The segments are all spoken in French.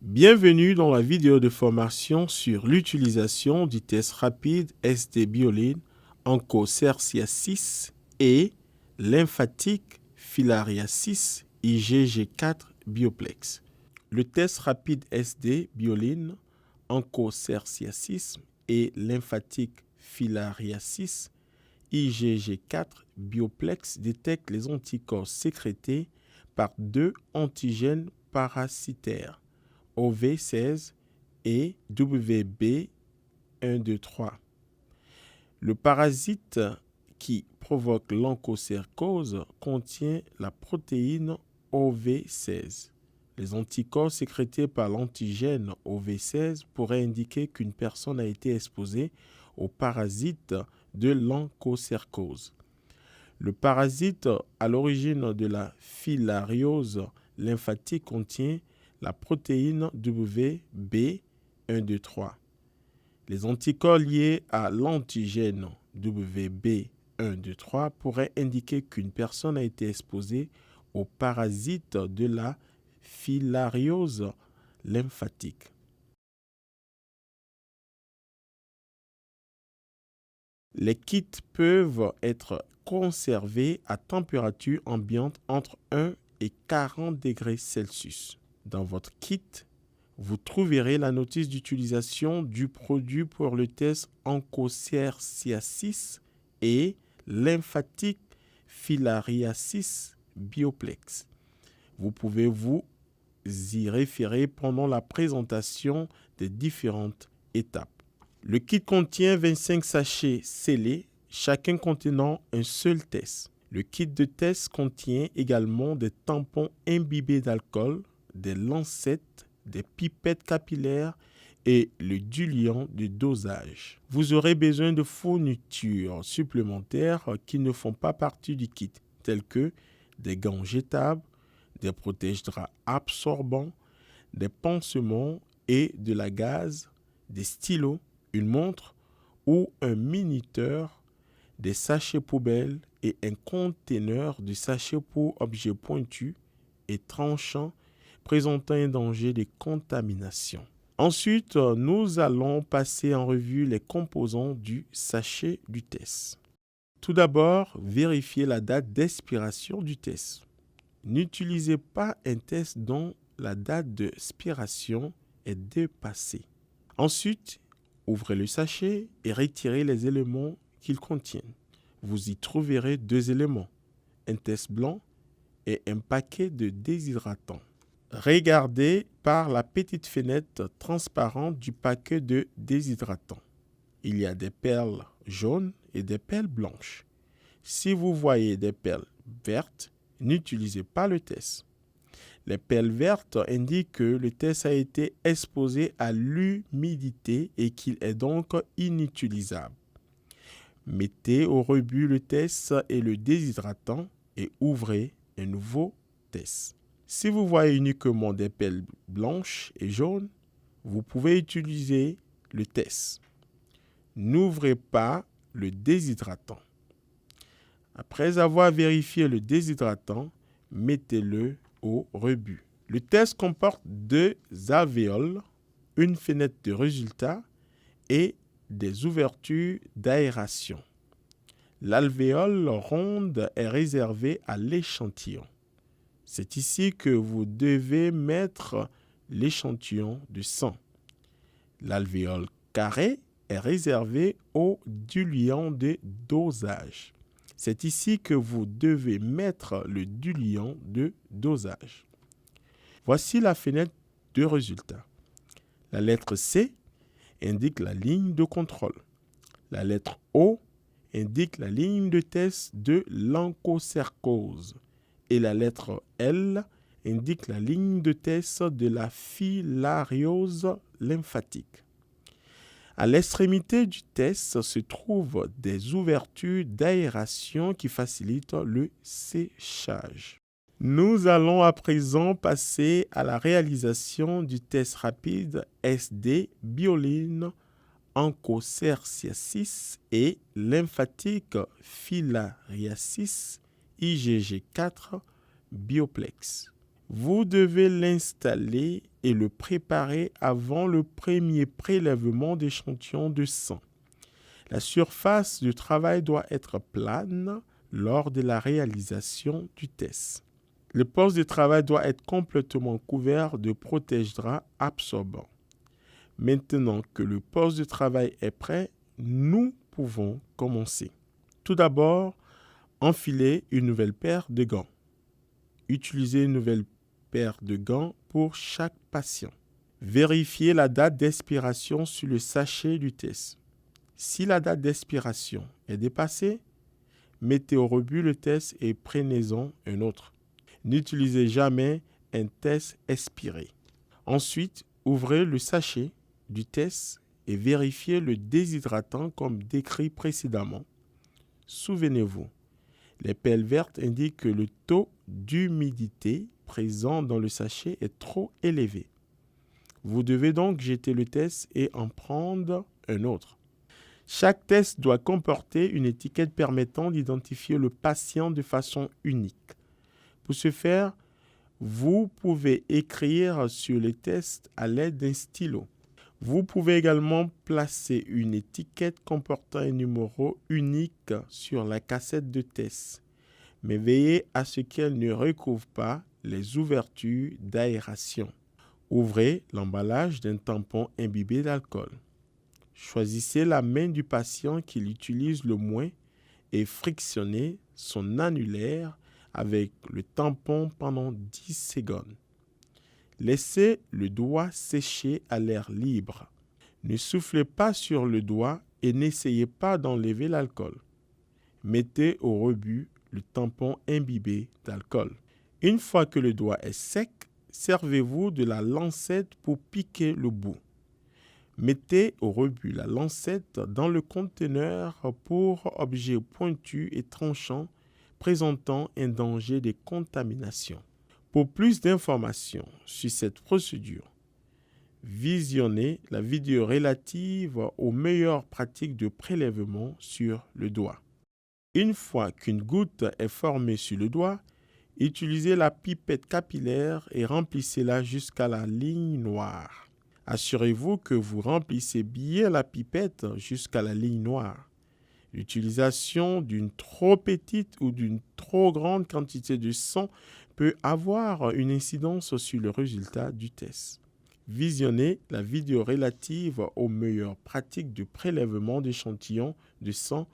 Bienvenue dans la vidéo de formation sur l'utilisation du test rapide SD-Bioline Onchocerciasis et lymphatique filariasis IgG4 Bioplex. Le test rapide SD-Bioline Onchocerciasis et lymphatique filariasis IgG4 Bioplex détecte les anticorps sécrétés par deux antigènes parasitaires, OV16 et WB123. Le parasite qui provoque l'onchocercose contient la protéine OV16. Les anticorps sécrétés par l'antigène OV16 pourraient indiquer qu'une personne a été exposée au parasite de l'onchocercose. Le parasite à l'origine de la filariose lymphatique contient la protéine WB123. Les anticorps liés à l'antigène WB123 pourraient indiquer qu'une personne a été exposée au parasite de la filariose lymphatique. Les kits peuvent être conservés à température ambiante entre 1 et 40 degrés Celsius. Dans votre kit, vous trouverez la notice d'utilisation du produit pour le test Onchocerciasis et lymphatique filariasis Bioplex. Vous pouvez vous y référer pendant la présentation des différentes étapes. Le kit contient 25 sachets scellés, chacun contenant un seul test. Le kit de test contient également des tampons imbibés d'alcool, des lancettes, des pipettes capillaires et le diluant de dosage. Vous aurez besoin de fournitures supplémentaires qui ne font pas partie du kit, telles que des gants jetables, des protège-draps absorbants, des pansements et de la gaze, des stylos, une montre ou un minuteur, des sachets poubelles et un conteneur de sachets pour objets pointus et tranchants présentant un danger de contamination. Ensuite, nous allons passer en revue les composants du sachet du test. Tout d'abord, vérifiez la date d'expiration du test. N'utilisez pas un test dont la date d'expiration est dépassée. Ensuite, ouvrez le sachet et retirez les éléments qu'il contient. Vous y trouverez deux éléments, un test blanc et un paquet de déshydratants. Regardez par la petite fenêtre transparente du paquet de déshydratants. Il y a des perles jaunes et des perles blanches. Si vous voyez des perles vertes, n'utilisez pas le test. Les perles vertes indiquent que le test a été exposé à l'humidité et qu'il est donc inutilisable. Mettez au rebut le test et le déshydratant et ouvrez un nouveau test. Si vous voyez uniquement des perles blanches et jaunes, vous pouvez utiliser le test. N'ouvrez pas le déshydratant. Après avoir vérifié le déshydratant, mettez-le au rebut. Le test comporte deux alvéoles, une fenêtre de résultat et des ouvertures d'aération. L'alvéole ronde est réservée à l'échantillon. C'est ici que vous devez mettre l'échantillon de sang. L'alvéole carré est réservé au diluant de dosage. C'est ici que vous devez mettre le diluant de dosage. Voici la fenêtre de résultat. La lettre C indique la ligne de contrôle. La lettre O indique la ligne de test de l'onchocercose. Et la lettre L indique la ligne de test de la filariose lymphatique. À l'extrémité du test se trouvent des ouvertures d'aération qui facilitent le séchage. Nous allons à présent passer à la réalisation du test rapide SD-Bioline Onchocerciasis et lymphatique filariasis IgG4 Bioplex. Vous devez l'installer et le préparer avant le premier prélèvement d'échantillons de sang. La surface de travail doit être plane lors de la réalisation du test. Le poste de travail doit être complètement couvert de protège-draps absorbants. Maintenant que le poste de travail est prêt, nous pouvons commencer. Tout d'abord, enfilez une nouvelle paire de gants. Utilisez une nouvelle paire de gants pour chaque patient. Vérifiez la date d'expiration sur le sachet du test. Si la date d'expiration est dépassée, mettez au rebut le test et prenez-en un autre. N'utilisez jamais un test expiré. Ensuite, ouvrez le sachet du test et vérifiez le déshydratant comme décrit précédemment. Souvenez-vous, les pelles vertes indiquent que le taux d'humidité présent dans le sachet est trop élevé. Vous devez donc jeter le test et en prendre un autre. Chaque test doit comporter une étiquette permettant d'identifier le patient de façon unique. Pour ce faire, vous pouvez écrire sur le test à l'aide d'un stylo. Vous pouvez également placer une étiquette comportant un numéro unique sur la cassette de test, mais veillez à ce qu'elle ne recouvre pas les ouvertures d'aération. Ouvrez l'emballage d'un tampon imbibé d'alcool. Choisissez la main du patient qui l'utilise le moins et frictionnez son annulaire avec le tampon pendant 10 secondes. Laissez le doigt sécher à l'air libre. Ne soufflez pas sur le doigt et n'essayez pas d'enlever l'alcool. Mettez au rebut le tampon imbibé d'alcool. Une fois que le doigt est sec, servez-vous de la lancette pour piquer le bout. Mettez au rebut la lancette dans le conteneur pour objets pointus et tranchants présentant un danger de contamination. Pour plus d'informations sur cette procédure, visionnez la vidéo relative aux meilleures pratiques de prélèvement sur le doigt. Une fois qu'une goutte est formée sur le doigt, utilisez la pipette capillaire et remplissez-la jusqu'à la ligne noire. Assurez-vous que vous remplissez bien la pipette jusqu'à la ligne noire. L'utilisation d'une trop petite ou d'une trop grande quantité de sang peut avoir une incidence sur le résultat du test. Visionnez la vidéo relative aux meilleures pratiques de prélèvement d'échantillons de sang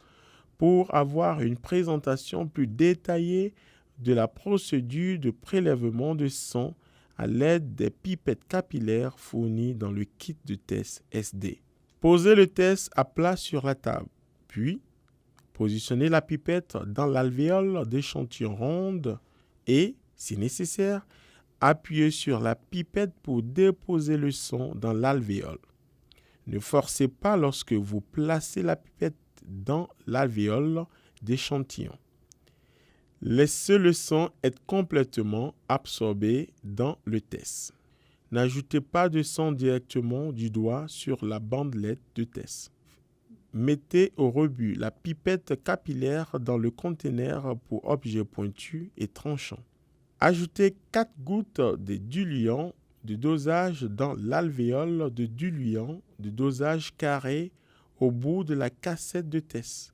pour avoir une présentation plus détaillée de la procédure de prélèvement de sang à l'aide des pipettes capillaires fournies dans le kit de test SD. Posez le test à plat sur la table, puis positionnez la pipette dans l'alvéole d'échantillon ronde et, si nécessaire, appuyez sur la pipette pour déposer le sang dans l'alvéole. Ne forcez pas lorsque vous placez la pipette dans l'alvéole d'échantillon. Laissez le sang être complètement absorbé dans le test. N'ajoutez pas de sang directement du doigt sur la bandelette de test. Mettez au rebut la pipette capillaire dans le conteneur pour objets pointus et tranchants. Ajoutez 4 gouttes de diluant de dosage dans l'alvéole de diluant de dosage carré au bout de la cassette de test.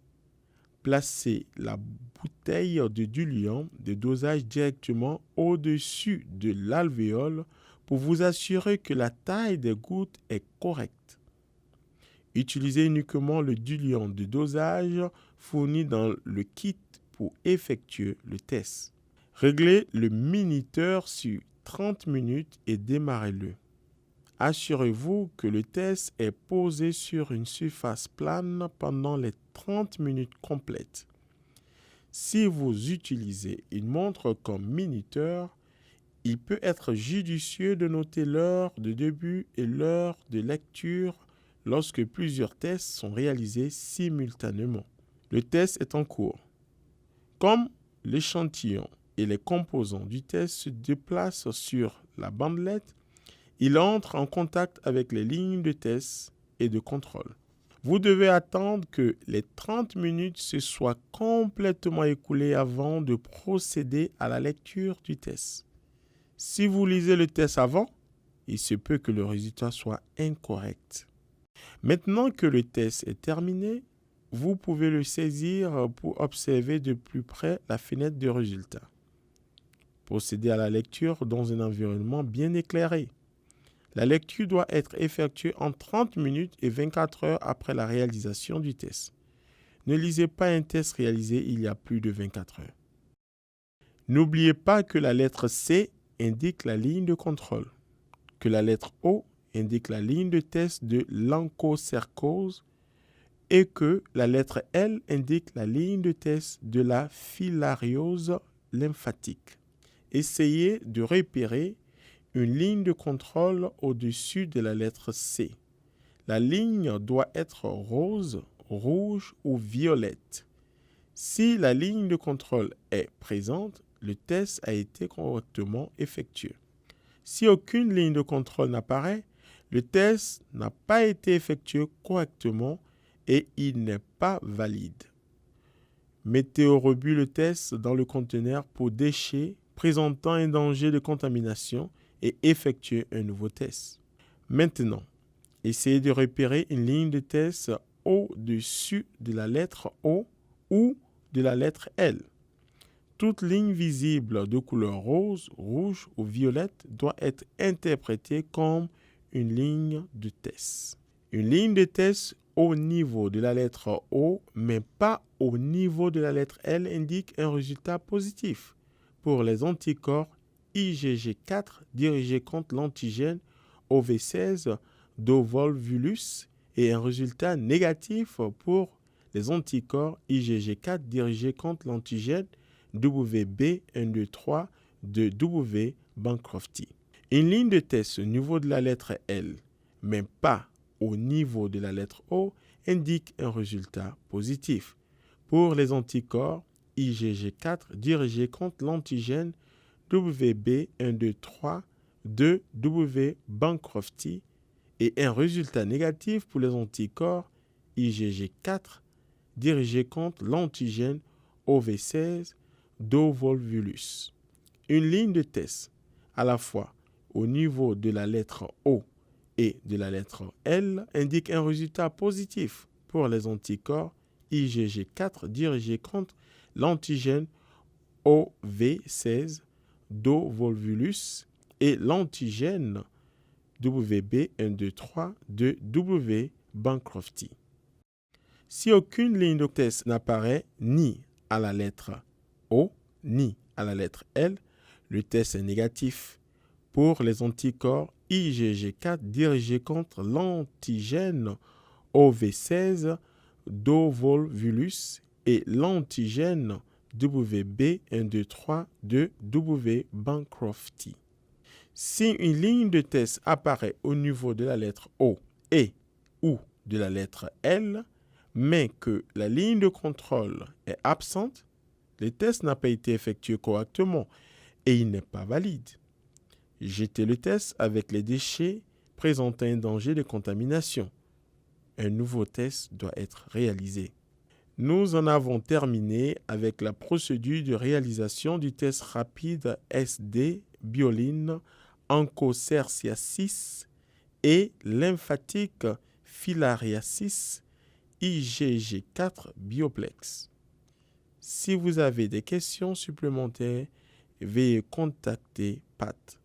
Placez la bouteille de diluant de dosage directement au-dessus de l'alvéole pour vous assurer que la taille des gouttes est correcte. Utilisez uniquement le diluant de dosage fourni dans le kit pour effectuer le test. Réglez le minuteur sur 30 minutes et démarrez-le. Assurez-vous que le test est posé sur une surface plane pendant les 30 minutes complètes. Si vous utilisez une montre comme minuteur, il peut être judicieux de noter l'heure de début et l'heure de lecture lorsque plusieurs tests sont réalisés simultanément. Le test est en cours. Comme l'échantillon et les composants du test se déplacent sur la bandelette, il entre en contact avec les lignes de test et de contrôle. Vous devez attendre que les 30 minutes se soient complètement écoulées avant de procéder à la lecture du test. Si vous lisez le test avant, il se peut que le résultat soit incorrect. Maintenant que le test est terminé, vous pouvez le saisir pour observer de plus près la fenêtre de résultat. Procédez à la lecture dans un environnement bien éclairé. La lecture doit être effectuée en 30 minutes et 24 heures après la réalisation du test. Ne lisez pas un test réalisé il y a plus de 24 heures. N'oubliez pas que la lettre C indique la ligne de contrôle, que la lettre O indique la ligne de test de l'onchocercose et que la lettre L indique la ligne de test de la filariose lymphatique. Essayez de repérer une ligne de contrôle au-dessus de la lettre C. La ligne doit être rose, rouge ou violette. Si la ligne de contrôle est présente, le test a été correctement effectué. Si aucune ligne de contrôle n'apparaît, le test n'a pas été effectué correctement et il n'est pas valide. Mettez au rebut le test dans le conteneur pour déchets présentant un danger de contamination et effectuez un nouveau test. Maintenant, essayez de repérer une ligne de test au-dessus de la lettre O ou de la lettre L. Toute ligne visible de couleur rose, rouge ou violette doit être interprétée comme une ligne de test. Une ligne de test au niveau de la lettre O, mais pas au niveau de la lettre L, indique un résultat positif pour les anticorps IgG4 dirigés contre l'antigène OV16 d'ovolvulus et un résultat négatif pour les anticorps IgG4 dirigés contre l'antigène WB123 de W. Bancrofti. Une ligne de test au niveau de la lettre L, mais pas au niveau de la lettre O, indique un résultat positif pour les anticorps IgG4 dirigés contre l'antigène WB123 de W. Bancrofti et un résultat négatif pour les anticorps IgG4 dirigés contre l'antigène OV16 d'ovolvulus. Une ligne de test à la fois au niveau de la lettre O et de la lettre L indique un résultat positif pour les anticorps IgG4 dirigés contre l'antigène OV16 d'ovolvulus et l'antigène WB123 de W. Bancrofti. Si aucune ligne de test n'apparaît ni à la lettre O ni à la lettre L, le test est négatif pour les anticorps IgG4 dirigés contre l'antigène OV16 d'ovolvulus et l'antigène WB123 de W. Bancrofti. Si une ligne de test apparaît au niveau de la lettre O et ou de la lettre L, mais que la ligne de contrôle est absente, le test n'a pas été effectué correctement et il n'est pas valide. Jetez le test avec les déchets présentant un danger de contamination. Un nouveau test doit être réalisé. Nous en avons terminé avec la procédure de réalisation du test rapide SD bioline onchocerciasis et lymphatique filariasis IgG4 bioplex. Si vous avez des questions supplémentaires, veuillez contacter Pat.